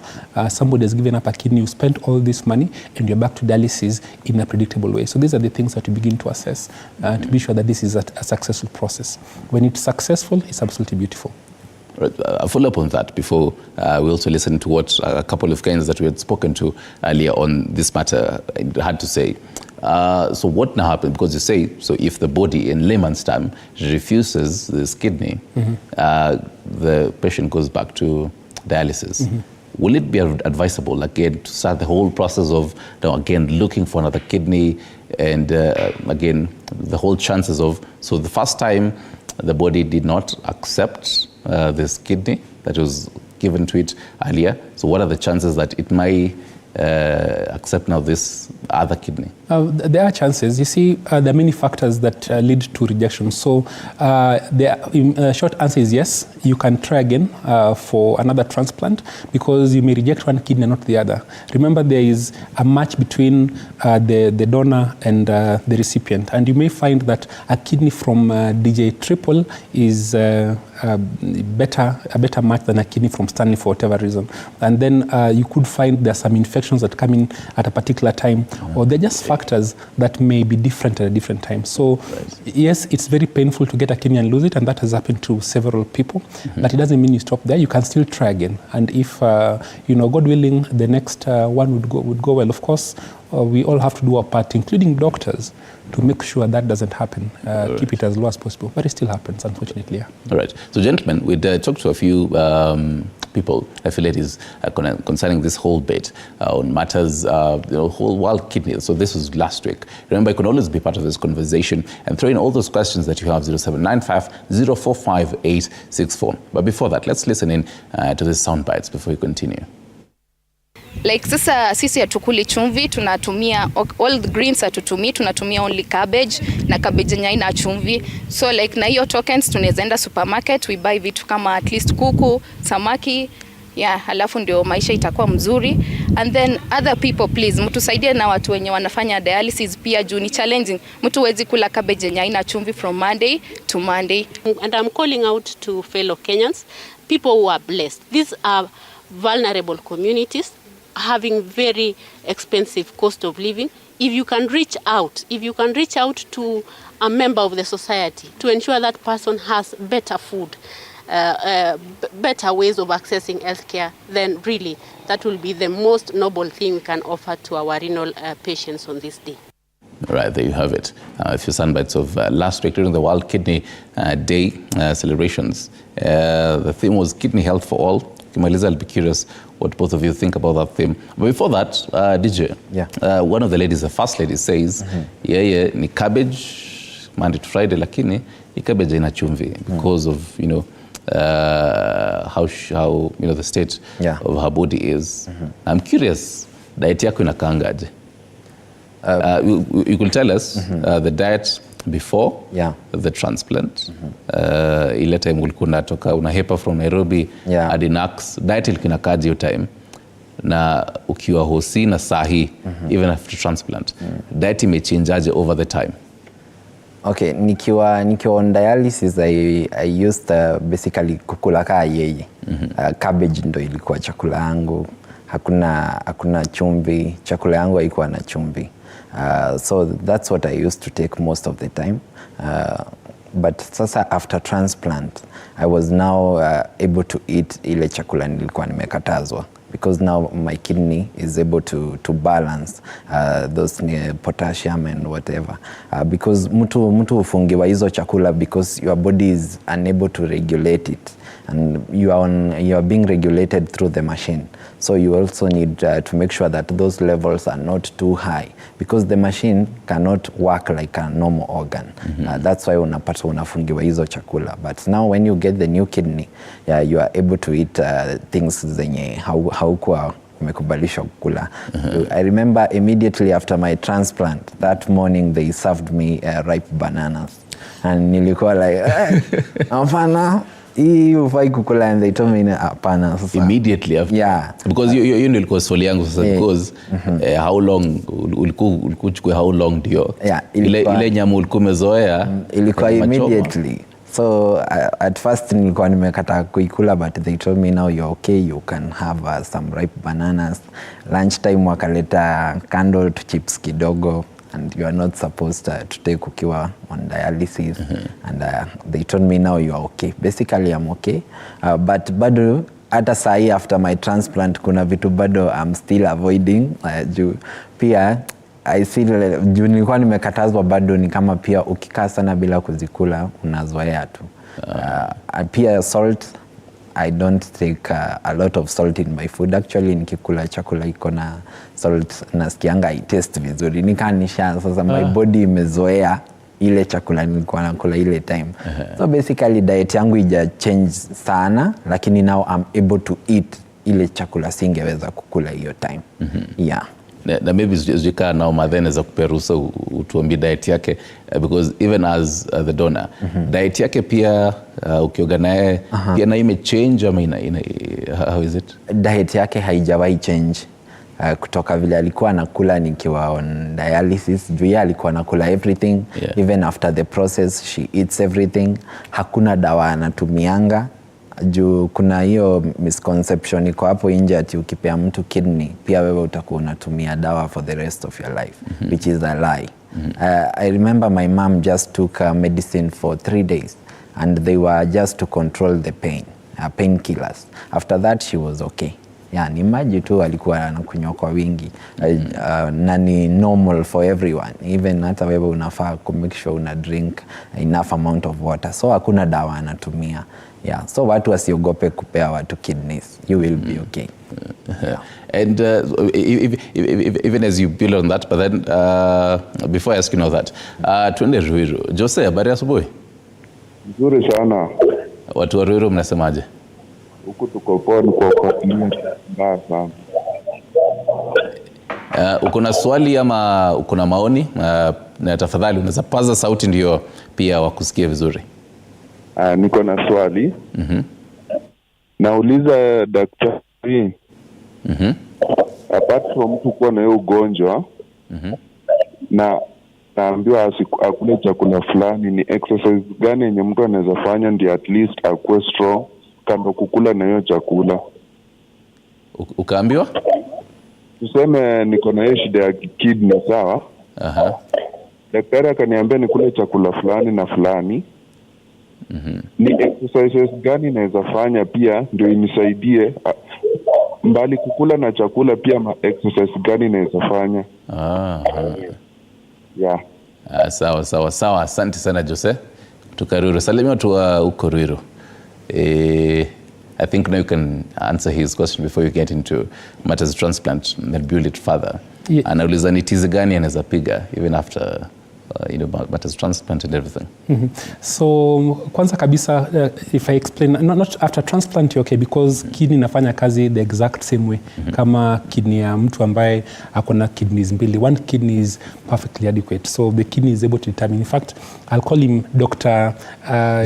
Somebody has given up a kidney, you spent all this money, and you're back to dialysis in a predictable way. So these are the things that you begin to assess to be sure that this is a successful process. When it's successful, it's absolutely beautiful. A follow-up on that before we also listen to what a couple of Kenyans that we had spoken to earlier on this matter had to say. So what now happens? Because you say, so if the body, in layman's term, refuses this kidney, the patient goes back to dialysis. Will it be advisable, again, to start the whole process of, again, looking for another kidney and, again, the whole chances of, so the first time the body did not accept this kidney that was given to it earlier, so what are the chances that it may accept now this other kidney? There are chances. You see, there are many factors that lead to rejection. So the short answer is yes, you can try again for another transplant, because you may reject one kidney, not the other. Remember, there is a match between the donor and the recipient, and you may find that a kidney from DJ Triple is a better match than a kidney from Stanley for whatever reason. And then you could find there are some infections that come in at a particular time, or they're just factors that may be different at a different time. So yes, it's very painful to get a kidney and lose it, and that has happened to several people, but it doesn't mean you stop there. You can still try again. And if, God willing, the next one would go well, of course, we all have to do our part, including doctors, to make sure that doesn't happen. Keep it as low as possible. But it still happens, unfortunately. Yeah. All right. So, gentlemen, we talked to a few people, affiliates, concerning this whole bit on matters, whole world kidney. So this was last week. Remember, you can always be part of this conversation and throw in all those questions that you have, 0795 045 864. But before that, let's listen in to the sound bites before we continue. Like sasa sisi hatukuli chumvi, tunatumia all the greens hatutumii, tunatumia only cabbage na cabbage yenye haina chumvi. So like na hiyo tokens tunaweza enda supermarket, we buy vitu kama at least kuku, samaki, halafu ndio maisha itakuwa mzuri. And then other people, please, mtusaidie na watu wenye wanafanya dialysis pia juu ni challenging. Mtu wezi kula cabbage yenye haina chumvi from Monday to Monday. And I'm calling out to fellow Kenyans, people who are blessed. These are vulnerable communities having very expensive cost of living. If you can reach out to a member of the society to ensure that person has better food, better ways of accessing healthcare, then really that will be the most noble thing we can offer to our renal patients on this day. Right, there you have it. A few soundbites of last week during the World Kidney Day celebrations. The theme was kidney health for all. Kimaliza, I'll be curious what both of you think about that theme. But before that, DJ, one of the ladies, the first lady, says, ni cabbage Monday to Friday, lakini ni cabbage ina chumvi because of how the state of her body is. I'm curious, diet yako inakaangaje? You could tell us the diet before the transplant. Ile time ulikuwa unatoka unahepa from Nairobi hadi Nax, diet ilikuwa inakaaje hiyo time? Na ukiwa hosi na sahi even after transplant, diet imechangeaje over the time? Okay, nikiwa on dialysis, I used basically kukula kaa yeye. Cabbage ndo ilikuwa chakula yangu. Hakuna chumvi, chakula yangu haikuwa na chumvi. So that's what I used to take most of the time. But sasa after transplant, I was now able to eat ile chakula nilikuwa nimekatazwa, because now my kidney is able to balance those potassium and whatever. Because mtu ufungiwa hizo chakula because your body is unable to regulate it, and you are being regulated through the machine. So you also need to make sure that those levels are not too high, because the machine cannot work like a normal organ. That's why unapata unafungiwa hizo chakula. But now when you get the new kidney, you are able to eat things zenye haukuwa umekubalishwa kukula. I remember immediately after my transplant, that morning they served me ripe bananas. And nilikuwa like, hapana, hii hufai kukula, and they told me hapana sasa. Immediately after? Yeah. Because you know ilikuwa swali yangu sasa, because how long ulikuwa how long ndio? Ile nyamu ulikuwa umezoea? Ilikuwa immediately. So at first nilikuwa nimekataa kuikula, but they told me now you're okay, you can have some ripe bananas. Lunchtime wakaleta candled chips kidogo, and you are not supposed to take ukiwa on dialysis. And they told me now you are okay. Basically I'm okay, but bado hata sahi after my transplant kuna vitu bado I'm still avoiding. Juu pia I feel juu nilikuwa nimekatazwa bado ni kama pia ukikaa sana bila kuzikula unazoea tu. Pia salt, I don't take a lot of salt in my food. Actually nikikula chakula iko na salt nasikianga I taste vizuri. Nikanisha sasa my body imezoea ile chakula nilikuwa nakula ile time. So basically diet yangu ija change sana, lakini now I'm able to eat ile chakula singeweza kukula hiyo time. Yeah. Na maybe zika now madhene za kuperusa utuambie diet yake, because even as the donor, diet yake pia ukioga naye pia na imechange ama how is it? Diet yake haijawahi change. Kutoka vile alikuwa anakula nikiwa on dialysis, juu yeye alikuwa anakula everything. Even after the process she eats everything. Hakuna dawa anatumianga. Juu kuna hiyo misconception iko hapo nje ati ukipea mtu kidney pia wewe utakuwa unatumia dawa for the rest of your life, which is a lie. I remember my mom just took medicine for 3 days and they were just to control the pain, painkillers. After that she was okay. Yeah, ni maji tu alikuwa anakunywa kwa wingi. Na ni normal for everyone. Even hata wewe unafaa ku make sure una drink enough amount of water. So hakuna dawa anatumia. Yeah, so watu wasiogope kupea watu kidneys. You will be okay. Yeah. And even as you build on that, but then before I ask you now that, tuende Ruiru. Jose, habari asubuhi? Nzuri sana. Watu wa Ruiru mnasemaje? Huku tuko poni kwa mbaya sana. Uko na swali ama uko na maoni? Na tafadhali unaweza paza sauti ndio pia wakusikie vizuri. Niko na swali. Nauliza daktari. Apart from mtu kuwa na hiyo ugonjwa, na naambiwa akule chakula fulani, ni exercise gani yenye mtu anaweza fanya ndio at least akuwe strong kando kukula na hiyo chakula? Ukaambiwa? Tuseme niko na hiyo shida ya kidney, sawa? Daktari akaniambia nikule chakula fulani na fulani. Ni exercises gani naweza fanya pia ndio inisaidie mbali kukula na chakula, pia exercise gani naweza fanya? Yeah. Sawa. Asante sana Jose. Tukaruru. Salimia watu wa uko Ruiru. I think now you can answer his question before you get into matters transplant and build it further. Anauliza ni tizi gani anaweza piga even after matters transplant and everything. So kwanza kabisa, if I explain, not after transplant you're okay, because kidney inafanya kazi the exact same way kama kidney ya mtu ambaye akona kidneys mbili. One kidney is perfectly adequate, so the kidney is able to determine. In fact, I'll call him Dr.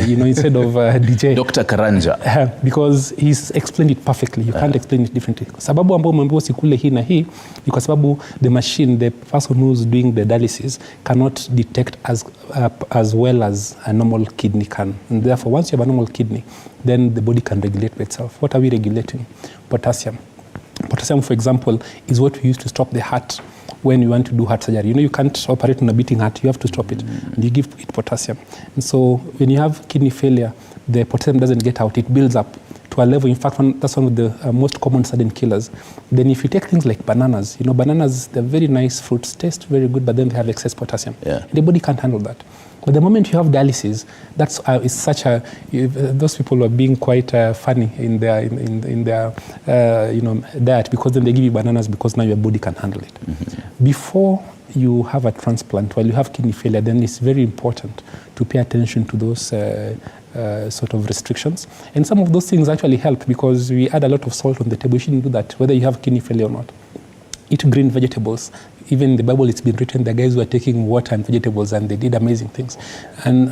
Instead of DJ. Dr. Karanja. Because he's explained it perfectly. You can't explain it differently. Sababu ambayo umeambiwa sikule hii na hii ni kwa sababu the machine, the person who's doing the dialysis cannot detect as well as a normal kidney can. And therefore, once you have a normal kidney, then the body can regulate by itself. What are we regulating? Potassium. Potassium, for example, is what we use to stop the heart when you want to do heart surgery. You can't operate on a beating heart. You have to stop it. And you give it potassium. And so when you have kidney failure, the potassium doesn't get out. It builds up to a level. In fact, that's one of the most common sudden killers. Then if you take things like bananas, bananas, they're very nice fruits, taste very good, but then they have excess potassium. The body can't handle that. But the moment you have dialysis, that's is such a those people are being quite funny in their diet, because then they give you bananas because now your body can handle it. Before you have a transplant, while you have kidney failure, then it's very important to pay attention to those sort of restrictions. And some of those things actually help, because we add a lot of salt on the table. You shouldn't do that, whether you have kidney failure or not. Eat green vegetables. Even in the Bible, it's been written, the guys who are taking water and vegetables, and they did amazing things. And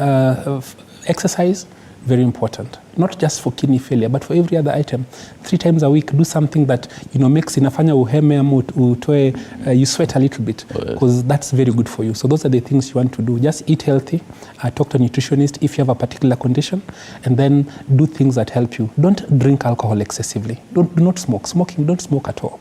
exercise, very important. Not just for kidney failure, but for every other item. 3 times a week, do something that makes inafanya uheme ama utoe, you sweat a little bit, because that's very good for you. So those are the things you want to do. Just eat healthy, talk to a nutritionist if you have a particular condition, and then do things that help you. Don't drink alcohol excessively. Do not smoke. Smoking, don't smoke at all.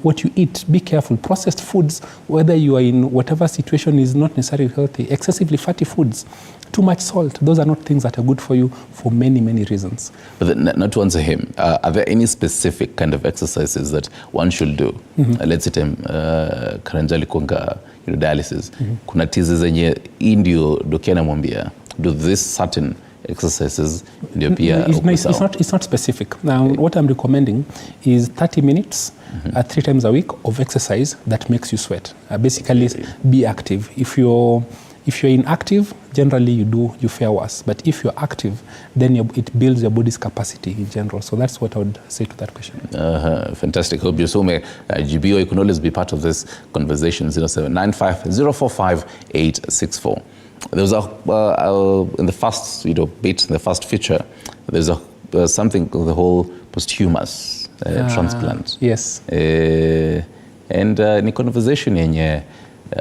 What you eat, be careful. Processed foods, whether you are in whatever situation is not necessarily healthy, excessively fatty foods, too much salt, those are not things that are good for you for many, many reasons. But not to answer him, are there any specific kind of exercises that one should do? Let's say Karanjali Konga, dialysis. Kuna tizi zenye indio dokiana mwambia, do this certain exercises ndio pia it's not specific. Now, what I'm recommending is 30 minutes 3 times a week of exercise that makes you sweat. Basically, be active. If you're inactive, generally you fare worse. But if you're active, then it builds your body's capacity in general. So that's what I would say to that question. Fantastic. Hope you some GBO. You can always be part of this conversation. 0795-045-864. There was in the first bit, in the first feature, there's something called the whole posthumous transplant. Yes. And ni conversation yenye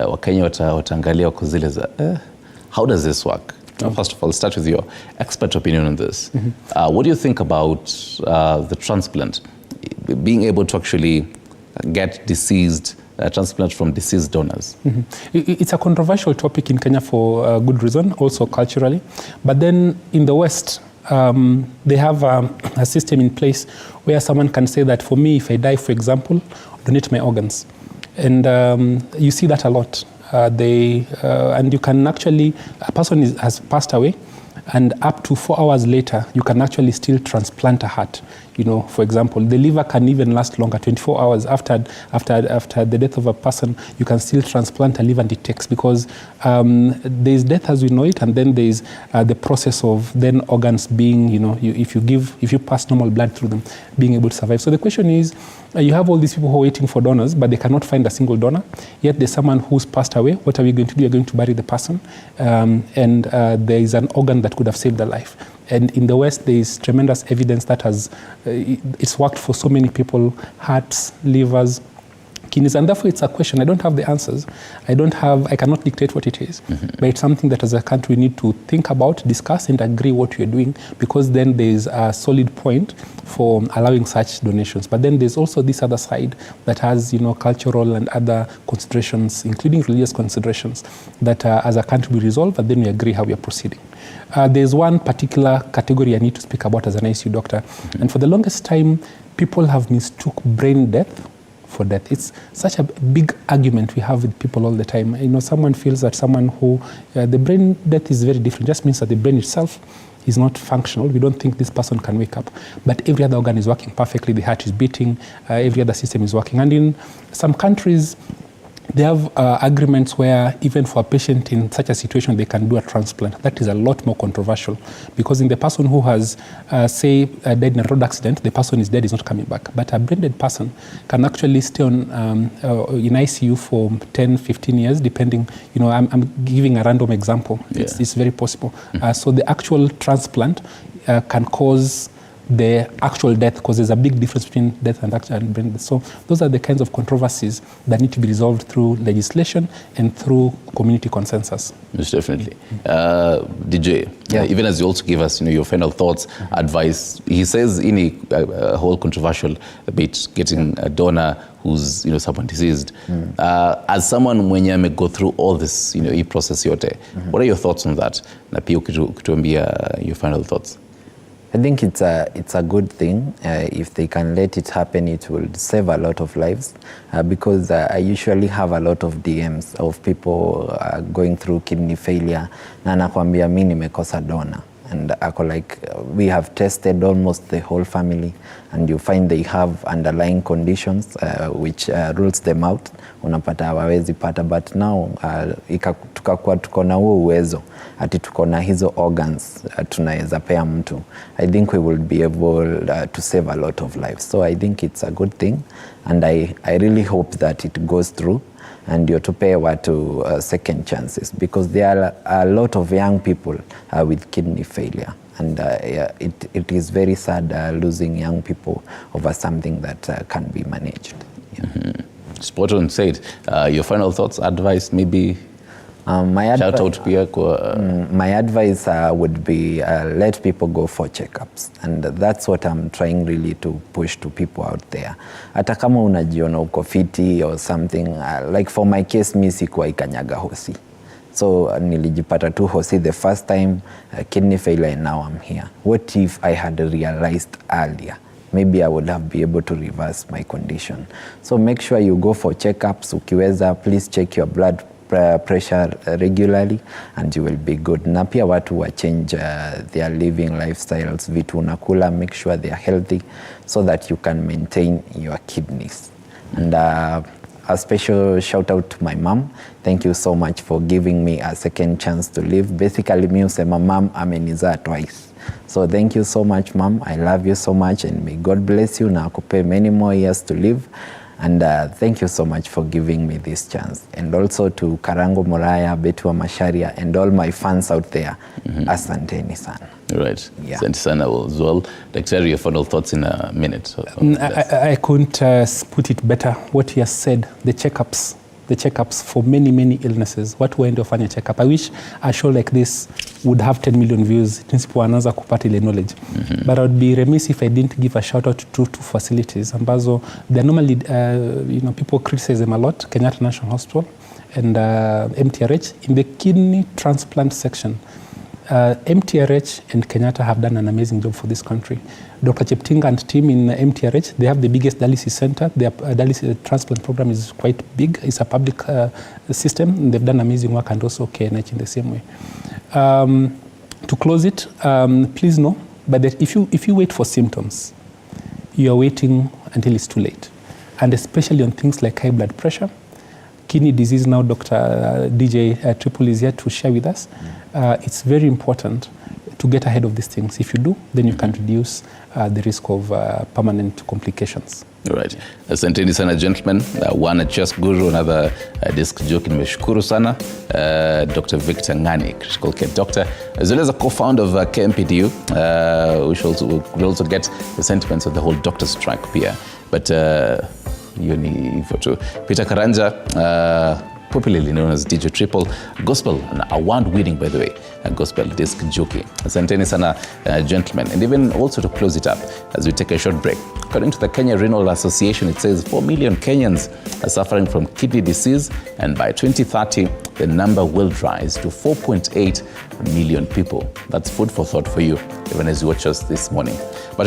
Wakenya wataangalia wako zile za how does this work? First of all, start with your expert opinion on this. What do you think about the transplant? Being able to actually get deceased transplant from deceased donors. It's a controversial topic in Kenya for a good reason, also culturally. But then in the West, they have a system in place where someone can say that for me, if I die, for example, donate my organs. And you see that a lot. And you can actually, a person has passed away, and up to 4 hours later, you can actually still transplant a heart. For example, the liver can even last longer. 24 hours after the death of a person, you can still transplant a liver, and it takes, because there's death as we know it, and then there's the process of then organs being, if you pass normal blood through them, being able to survive. So the question is, you have all these people who are waiting for donors, but they cannot find a single donor. Yet there's someone who's passed away. What are we going to do? You're going to bury the person, and there is an organ that could have saved their life. And in the West, there is tremendous evidence that it's worked for so many people: hearts, livers, kidneys. And therefore, it's a question. I don't have the answers. I cannot dictate what it is. But it's something that as a country we need to think about, discuss, and agree what we're doing, because then there's a solid point for allowing such donations. But then there's also this other side that has, cultural and other considerations, including religious considerations, that as a country we resolve, and then we agree how we are proceeding. There's one particular category I need to speak about as an ICU doctor. And for the longest time, people have mistook brain death for death. It's such a big argument we have with people all the time. Someone feels that someone who, the brain death is very different. It just means that the brain itself is not functional. We don't think this person can wake up. But every other organ is working perfectly. The heart is beating. Every other system is working. And in some countries, they have agreements where even for a patient in such a situation, they can do a transplant. That is a lot more controversial, because in the person who has, died in a road accident, the person is dead, is not coming back. But a brain dead person can actually stay in ICU for 10, 15 years, depending, I'm giving a random example. Yeah. It's very possible. So the actual transplant can cause the actual death, because there's a big difference between death and actual brain death. So those are the kinds of controversies that need to be resolved through legislation and through community consensus. Most definitely. DJ, even as you also give us, your final thoughts, advice. He says in a whole controversial bit, getting a donor who's someone deceased. As someone mwenye amego through all this, process yote, what are your thoughts on that? Na pia ukituambia your final thoughts. I think it's a good thing. If they can let it happen, it will save a lot of lives, because I usually have a lot of DMs of people going through kidney failure, na nakwambia mimi nimekosa donor. And we have tested almost the whole family, and you find they have underlying conditions which rules them out. Unapata hawawezi pata, but now tukakuwa tuko na huo uwezo ati tuko na hizo organs tunaweza pea mtu. I think we will be able to save a lot of lives. So I think it's a good thing, and I really hope that it goes through, and you're to pay to second chances, because there are a lot of young people with kidney failure, and it is very sad losing young people over something that can be managed. Spot on said. Your final thoughts, advice, maybe? Shout out pia kwa my advice would be let people go for checkups, and that's what I'm trying really to push to people out there. Hata kama unajiona uko fiti or something, like for my case mi sikuwa ikanyaga hosi, so nilijipata tu hosi the first time, kidney failure, and now I'm here. What if I had realized earlier? Maybe I would have been able to reverse my condition. So make sure you go for checkups. Ukiweza, please check your blood pressure regularly and you will be good. Na pia watu wa change their living lifestyles, vitu unakula, make sure they are healthy so that you can maintain your kidneys. And a special shout out to my mom. Thank you so much for giving me a second chance to live. Basically, mi usema mom amenizaa twice. So thank you so much, mom. I love you so much, and may God bless you na akupe many more years to live. And thank you so much for giving me this chance. And also to Karango Moraya, Betua Masharia, and all my fans out there. Asanteni sana. Right. Yeah. Asante sana as well. Daktari, your final thoughts in a minute. I couldn't put it better. What he has said, the checkups for many illnesses. Watu waende wafanye checkup. I wish a show like this would have 10 million views. Principal anaanza kupata ile knowledge. But I would be remiss if I didn't give a shout out to two facilities ambazo they normally people criticize them a lot. Kenyatta National Hospital and MTRH in the kidney transplant section. MTRH and Kenyatta have done an amazing job for this country. Dr. Cheptinga and team in MTRH, they have the biggest dialysis center. Their dialysis transplant program is quite big. It's a public system. They've done amazing work, and also KNH in the same way. To close it, please know, but that if you wait for symptoms, you are waiting until it's too late. And especially on things like high blood pressure, kidney disease. Now Dr. DJ Triple is here to share with us. It's very important to get ahead of these things. If you do, then you can reduce the risk of permanent complications. All right. Asanteni sana gentlemen. One chest guru, another disc joke. Nimeshukuru sana. Dr. Victor Ngani, critical care doctor, as well as a co-founder of KMPDU. We will also get the sentiments of the whole doctor strike here. But you need for Peter Karanja, popularly known as DJ Triple, gospel, an award-winning, by the way, gospel disc jockey. Asanteni sana, gentlemen. And even also to close it up, as we take a short break. According to the Kenya Renal Association, it says 4 million Kenyans are suffering from kidney disease, and by 2030, the number will rise to 4.8 million people. That's food for thought for you, even as you watch us this morning. But